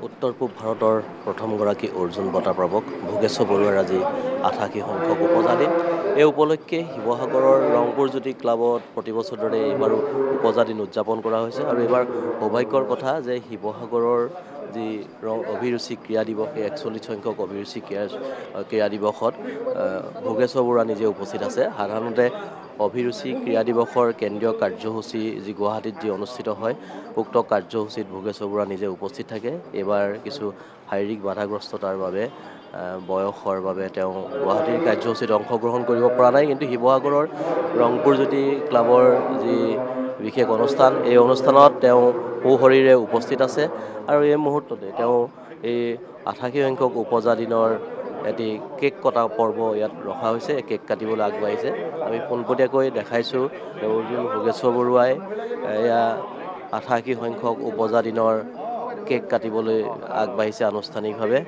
উত্তৰ পূব ভাৰতৰ প্ৰথমগৰাকী অৰ্জুন বঁটা প্ৰাপক ভোগেশ্বৰ বৰুৱাৰ আজি ৮৮ সংখ্যক উপজাদিন। এই উপলক্ষে শিৱসাগৰৰ ৰংপুৰ জ্যোতি ক্লাবত প্ৰতিবছৰ দৰে এইবাৰো উপজাদিন উদযাপন কৰা হৈছে আৰু এইবাৰ সৌভাগ্যৰ কথা যে শিৱসাগৰৰ যি অভিৰুচি ক্ৰীড়া দিৱস, এই ৪১ সংখ্যক অভিৰুচি ক্ৰীড়া দিৱসত ভোগেশ্বৰ বৰুৱা নিজে উপস্থিত আছে। সাধাৰণতে অভিৰুচি ক্ৰীড়া দিৱসৰ কেন্দ্ৰীয় কাৰ্যসূচী যি গুৱাহাটীত যি অনুষ্ঠিত হয়, উক্ত কাৰ্যসূচীত ভোগেশ্বৰ বৰুৱা নিজে উপস্থিত থাকে। এইবাৰ কিছু শাৰীৰিক বাধাগ্ৰস্ততাৰ বাবে বয়সৰ বাবে তেওঁ গুৱাহাটীৰ কাৰ্যসূচীত অংশগ্ৰহণ কৰিব পৰা নাই, কিন্তু শিৱসাগৰৰ ৰংপুৰ জ্যোতি ক্লাবৰ যি বিশেষ অনুষ্ঠান, এই অনুষ্ঠানত তেওঁ সুশৰীৰে উপস্থিত আছে আৰু এই মুহূৰ্ততে তেওঁ এই ৮৮ সংখ্যক উপজাদিনৰ এটি কেক কটা পৰ্ব ইয়াত ৰখা হৈছে। কেক কাটিবলৈ আগবাঢ়িছে। আমি পোনপটীয়াকৈ দেখাইছোঁ অৰ্জুন ভোগেশ্বৰ বৰুৱাই এয়া ৮৮ সংখ্যক উপজাদিনৰ কেক কাটিবলৈ আগবাঢ়িছে আনুষ্ঠানিকভাৱে।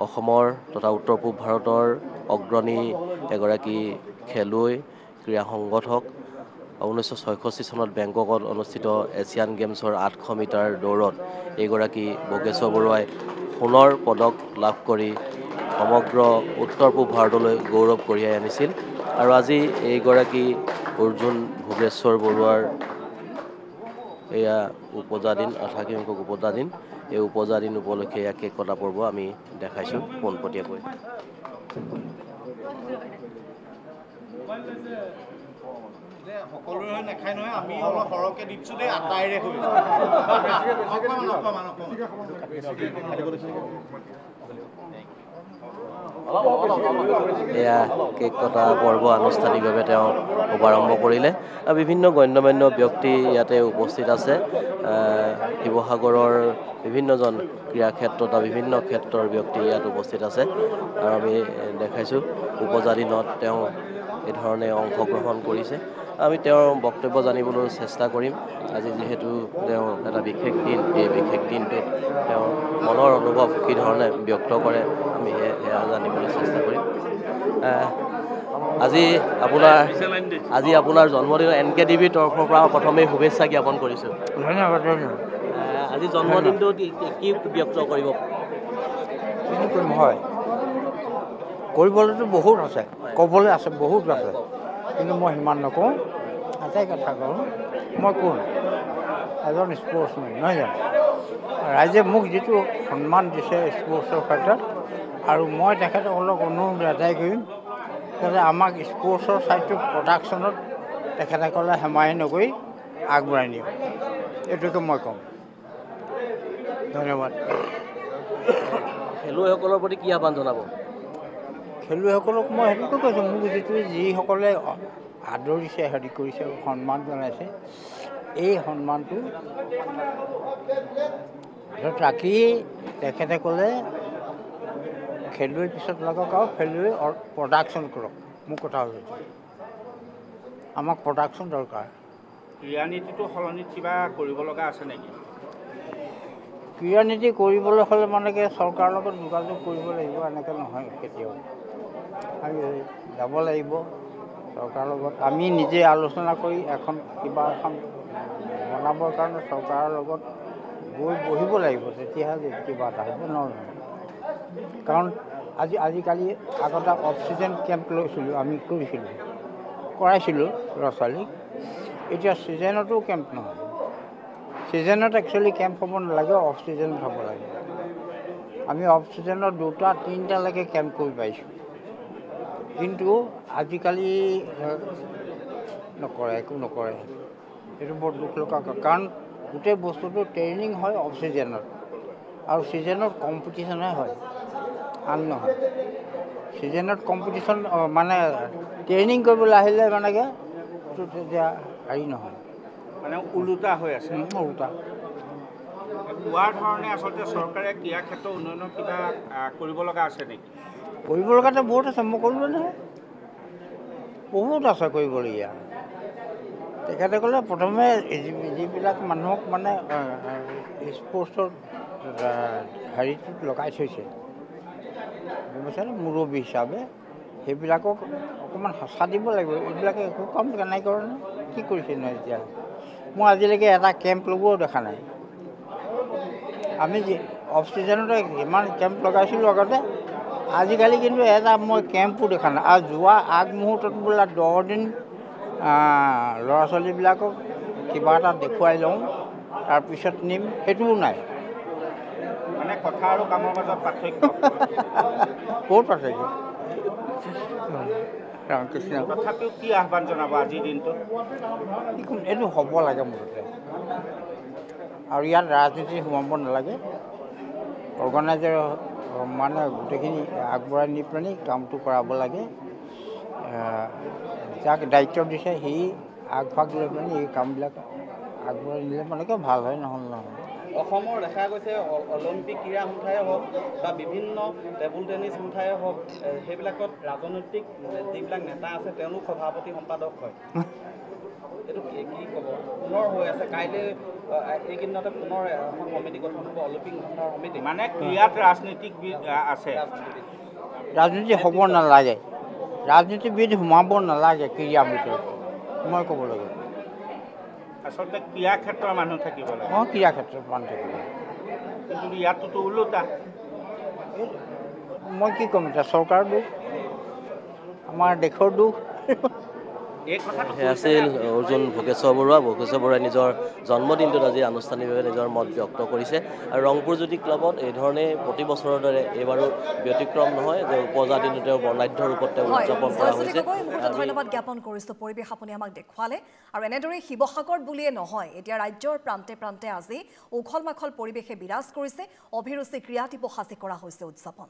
অসমৰ তথা উত্তৰ পূব ভাৰতৰ অগ্ৰণী এগৰাকী খেলুৱৈ, ক্ৰীড়া সংগঠক। 1966 চনত বেংককত অনুষ্ঠিত এছিয়ান গেমছৰ 800 মিটাৰ দৌৰত এইগৰাকী ভোগেশ্বৰ বৰুৱাই সোণৰ পদক লাভ কৰি সমগ্ৰ উত্তৰ পূব ভাৰতলৈ গৌৰৱ কঢ়িয়াই আনিছিল। আৰু আজি এইগৰাকী অৰ্জুন ভোগেশ্বৰ বৰুৱাৰ এয়া উপজাদিন, ৮৮ সংখ্যক উপজাদিন। এই উপজাদিন উপলক্ষে এয়া কেক কটা পৰ্ব আমি দেখাইছোঁ পোনপটীয়াকৈ। সকলোৰে হৈ নাখায় নহয়, আমি অলপ সৰহকৈ দিছোঁ দেই, আটাইৰে হৈ। এয়া কেক কটা পৰ্ব আনুষ্ঠানিকভাৱে তেওঁ শুভাৰম্ভ কৰিলে। বিভিন্ন গণ্যমান্য ব্যক্তি ইয়াতে উপস্থিত আছে। শিৱসাগৰৰ বিভিন্নজন ক্ৰীড়া ক্ষেত্ৰত বা বিভিন্ন ক্ষেত্ৰৰ ব্যক্তি ইয়াত উপস্থিত আছে আৰু আমি দেখাইছোঁ উপজাদিনত তেওঁ এই ধৰণে অংশগ্ৰহণ কৰিছে। আমি তেওঁৰ বক্তব্য জানিবলৈ চেষ্টা কৰিম। আজি যিহেতু তেওঁ এটা বিশেষ দিন, এই বিশেষ দিনটোত তেওঁ মনৰ অনুভৱ কি ধৰণে ব্যক্ত কৰে আমি সেয়া জানিবলৈ চেষ্টা কৰিম। আজি আপোনাৰ জন্মদিনৰ NKTVৰ তৰফৰ পৰা প্ৰথমেই শুভেচ্ছা জ্ঞাপন কৰিছোঁ। ধন্যবাদ। আজি জন্মদিনটো কি ব্যক্ত কৰিব? হয়, কৰিবলৈতো বহুত আছে, ক'বলৈ আছে, বহুত আছে, কিন্তু মই সিমান নকওঁ। এটাই কথা কওঁ, মই কোন? এজন স্পৰ্টছমেন, নহয় জানো? ৰাইজে মোক যিটো সন্মান দিছে স্পৰ্টছৰ ক্ষেত্ৰত, আৰু মই তেখেতসকলক অনুৰোধ এটাই কৰিম যাতে আমাক স্পৰ্টছৰ ছাইডটো প্ৰডাকশ্যনত তেখেতসকলে হেমাহি নকৰি আগবঢ়াই নিয়ক, এইটোকে মই ক'ম। ধন্যবাদ। খেলুৱৈসকলৰ প্ৰতি কি আহ্বান জনাব? খেলুৱৈসকলক মই সেইটোকে কৈছোঁ, মোক যিসকলে আদৰিছে, হেৰি কৰিছে, সন্মান জনাইছে, এই সন্মানটো ৰাখি তেখেতসকলে খেলুৱৈ পিছত লাগক আৰু খেলুৱৈ প্ৰডাকশ্যন কৰক। মোৰ কথা হৈছে আমাক প্ৰডাকশ্যন দৰকাৰ। ক্ৰীড়া নীতিটো সলনি কিবা কৰিব লগা আছে নেকি? ক্ৰীড়া নীতি কৰিবলৈ হ'লে মানে কি চৰকাৰৰ লগত যোগাযোগ কৰিব লাগিব, এনেকৈ নহয় কেতিয়াও। আমি যাব লাগিব চৰকাৰৰ লগত, আমি নিজে আলোচনা কৰি কিবা এখন বনাবৰ কাৰণে চৰকাৰৰ লগত গৈ বহিব লাগিব, তেতিয়াহে কিবা এটা হ'ব। নহয়, কাৰণ আজিকালি আগতে অক্সিজেন কেম্প লৈছিলোঁ, আমি কৰাইছিলোঁ ল'ৰা ছোৱালীক। এতিয়া ছিজনতো কেম্প নহয়, ছিজনত একচুৱেলি কেম্প হ'ব নালাগে, অফ ছিজনত হ'ব লাগে। আমি অফ ছিজনত 2-3টালৈকে কেম্প কৰি পাইছোঁ, কিন্তু আজিকালি নকৰে, একো নকৰে। এইটো বৰ দুখ লগা, কাৰণ গোটেই বস্তুটো ট্ৰেইনিং হয় অফ ছিজনত, আৰু ছিজনত কম্পিটিশ্যনহে হয়, আন নহয়। ছিজনত কম্পিটিশ্যন মানে ট্ৰেইনিং কৰিবলৈ আহিলে মানে কি তেতিয়া হেৰি নহয়, মানে ওলোটা হৈ আছে। ওলোটা কোৱাৰ ধৰণে আচলতে চৰকাৰে ক্ৰীড়া ক্ষেত্ৰৰ উন্নয়নৰ কিবা কৰিব লগা আছে নেকি? কৰিব লগাটো বহুত আছে, মই ক'লোৱে নহয়, বহুত আছে কৰিবলগীয়া। তেখেতসকলে প্ৰথমে যিবিলাক মানুহক মানে স্পৰ্টছৰ হেৰিটোত লগাই থৈছে, গম পাইছেনে, মুৰব্বী হিচাপে, সেইবিলাকক অকণমান সঁচা দিব লাগিব। এইবিলাকে একো কাম নাই কৰে নহয়, কি কৰিছে নহয় এতিয়া? মই আজিলৈকে এটা কেম্প ল'বও দেখা নাই। আমি অফ ছিজনতে ইমান কেম্প লগাইছিলোঁ আগতে, আজিকালি কিন্তু এটা মই কেম্পো দেখা নাই। আৰু যোৱা আগমুহূৰ্তত বোলে 10 দিন ল'ৰা ছোৱালীবিলাকক কিবা এটা দেখুৱাই লওঁ, তাৰপিছত নিম, সেইটোও নাই। মানে কথা আৰু কামৰ মাজত পাৰ্থক্য। ক'ত পাৰ্থক্য? ৰামকৃষ্ণ। তথাপিও কি আহ্বান জনাব আজিৰ দিনটোত? এইটো হ'ব লাগে মুঠতে, আৰু ইয়াত ৰাজনীতি সোমাব নালাগে। অৰ্গেনাইজাৰ মানে গোটেইখিনি আগবঢ়াই নি পেলাই কামটো কৰাব লাগে। যাক দায়িত্ব দিছে সি আগভাগ লৈ পেলাই এই কামবিলাক আগবঢ়াই নিলে মানে ভাল হয়, নহ'লে নহয়। অসমৰ দেখা গৈছে অলিম্পিক ক্ৰীড়া সন্থাই হওক বা বিভিন্ন টেবুল টেনিছ সন্থাই হওক, সেইবিলাকত ৰাজনৈতিক যিবিলাক নেতা আছে তেওঁলোক সভাপতি সম্পাদক হয়। এইটো কি ক'ব? পুনৰ হৈ আছে, কাইলৈ এইকেইদিনতে পুনৰ এখন সমিতি গঠন হ'ব, অলিম্পিক সন্থাৰ সমিতি। মানে ক্ৰীড়াত ৰাজনীতিকবিদ আছে। ৰাজনীতি হ'ব নালাগে, ৰাজনীতিবিদ সোমাব নালাগে ক্ৰীড়াৰ ভিতৰত, মই ক'ব লাগে। আচলতে ক্ৰীড়া ক্ষেত্ৰৰ মানুহ থাকিব লাগে। অঁ, ক্ৰীড়া ক্ষেত্ৰত মানুহ থাকিব লাগে। কিন্তু ইয়াতোতো ওলোটা। মই কি ক'ম এতিয়া, চৰকাৰৰ দুখ, আমাৰ দেশৰ দুখ। এই কথাটো সেয়া আছিল অৰ্জুন ভোগেশ্বৰ বৰুৱা। ভোগেশ্বৰ বৰুৱাই নিজৰ জন্মদিনটোত আজি আনুষ্ঠানিকভাৱে নিজৰ মত ব্যক্ত কৰিছে। আৰু ৰংপুৰ জ্যোতি ক্লাবত এই ধৰণে প্ৰতি বছৰৰ দৰে এইবাৰো ব্যতিক্ৰম নহয় যে উপজাতিটো তেওঁ বৰ্ণাঢ্য ৰূপত তেওঁ উদযাপন কৰা হৈছে। ধন্যবাদ জ্ঞাপন কৰিছোঁ। পৰিৱেশ আপুনি আমাক দেখুৱালে, আৰু এনেদৰে শিৱসাগৰ বুলিয়ে নহয়, এতিয়া ৰাজ্যৰ প্ৰান্তে প্ৰান্তে আজি উখল মাখল পৰিৱেশে বিৰাজ কৰিছে। অভিৰুচি ক্ৰীড়া দিৱস আজি কৰা হৈছে উদযাপন।